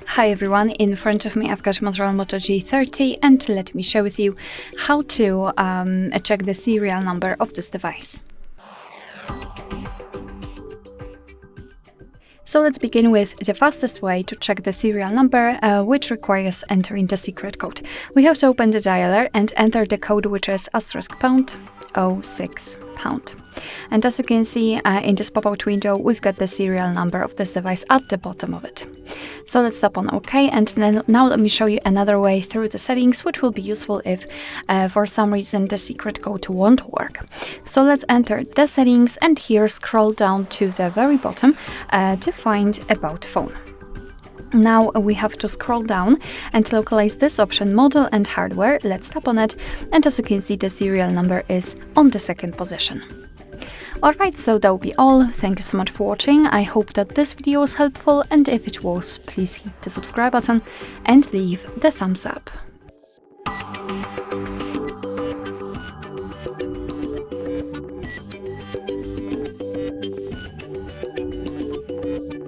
Hi everyone, in front of me I've got MOTOROLA Moto G30 and let me share with you how to check the serial number of this device. So let's begin with the fastest way to check the serial number, which requires entering the secret code. We have to open the dialer and enter the code, which is *#06#. And as you can see in this pop-out window, we've got the serial number of this device at the bottom of it. So let's tap on OK, and then now let me show you another way through the settings, which will be useful if for some reason the secret code won't work. So let's enter the settings and here scroll down to the very bottom to find About Phone. Now we have to scroll down and localize this option, Model and Hardware. Let's tap on it, and as you can see, the serial number is on the second position. Alright, so that will be all. Thank you so much for watching. I hope that this video was helpful, and if it was, please hit the subscribe button and leave the thumbs up.